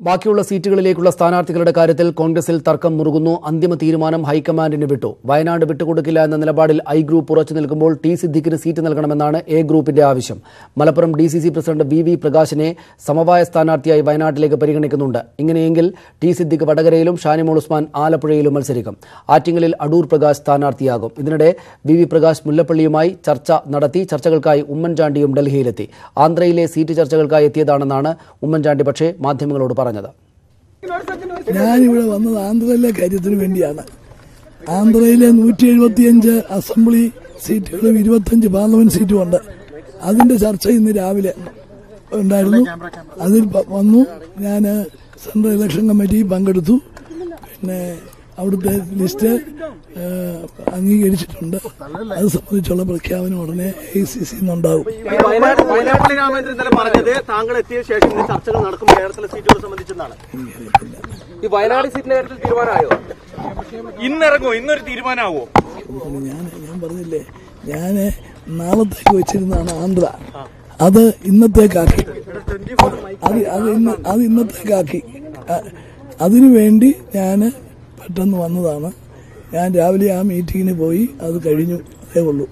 ബാക്കിയുള്ള സീറ്റുകളിലേക്കുള്ള സ്ഥാനാർത്ഥികളുടെ കാര്യത്തിൽ കോൺഗ്രസിൽ തർക്കം മുറുകുന്നു. അന്തിമ തീരുമാനം ഹൈക്കമാൻഡിന് വിട്ടു. വയനാട് വിട്ടുകൊടുക്കില്ല എന്ന നിലപാടിൽ ഐ ഗ്രൂപ്പ് ഉറച്ചു നിൽക്കുമ്പോൾ ടി സിദ്ദിഖിന് സീറ്റ് നൽകണമെന്നാണ് എ ഗ്രൂപ്പിന്റെ ആവശ്യം. മലപ്പുറം DCC പ്രസിഡന്റ് വി പ്രകാശിനെ സമവായ സ്ഥാനാർത്ഥിയായി വയനാട്ടിലേക്ക് പരിഗണിക്കുന്നുണ്ട്. ഇങ്ങനെയെങ്കിൽ ടി സിദ്ദിഖ് വടകരയിലും ഷാനിമോൾ ഉസ്മാൻ ആലപ്പുഴയിലും മത്സരിക്കും. ആറ്റിങ്ങലിൽ അടൂർ പ്രകാശ് സ്ഥാനാർത്ഥിയാകും. ഇതിനിടെ വി പ്രകാശ് മുല്ലപ്പള്ളിയുമായി ചർച്ച നടത്തി. ചർച്ചകൾക്കായി ഉമ്മൻചാണ്ടിയും ഡൽഹിയിലെത്തി. ആന്ധ്രയിലെ സീറ്റ് ചർച്ചകൾക്കായി എത്തിയതാണെന്നാണ് ഉമ്മൻചാണ്ടി പക്ഷേ മാധ്യമങ്ങളോട് പറഞ്ഞത്. ഞാനിവിടെ വന്നത് ആന്ധ്രയിലെ കാര്യത്തിന് വേണ്ടിയാണ്. ആന്ധ്രയിലെ 175 അസംബ്ലി സീറ്റുകളും 25 പാർലമെന്റ് സീറ്റുമുണ്ട്. അതിന്റെ ചർച്ച ഇന്ന് രാവിലെ ഉണ്ടായിരുന്നു. അതിൽ വന്നു. ഞാൻ സെൻട്രൽ ഇലക്ഷൻ കമ്മിറ്റി പങ്കെടുത്തു. പിന്നെ അവിടുത്തെ ലിസ്റ്റ് അംഗീകരിച്ചിട്ടുണ്ട്. അത് സംബന്ധിച്ചുള്ള പ്രഖ്യാപനം ഉടനെ AICC ഉണ്ടാവും. താങ്കൾ എത്തിയ ശേഷം ചർച്ചകൾ നടക്കും കേരളത്തിലെ സീറ്റുകൾ സംബന്ധിച്ചെന്നാണ്. ഈ വയനാട് സീറ്റിന്റെ കാര്യത്തിൽ തീരുമാനമായോ? ഇന്നിറങ്ങുമോ? ഇന്നൊരു തീരുമാനമാവോ? ഞാൻ പറഞ്ഞില്ലേ, ഞാൻ നാളത്തേക്ക് വെച്ചിരുന്നതാണ് ആന്ധ്ര. അത് ഇന്നത്തേക്കാക്കി. അത് ഇന്നത്തേക്കാക്കി. അതിനുവേണ്ടി ഞാൻ പെട്ടെന്ന് വന്നതാണ്. ഞാൻ രാവിലെ ആ മീറ്റിങ്ങിന് പോയി. അത് കഴിഞ്ഞു. അതേ ഉള്ളൂ.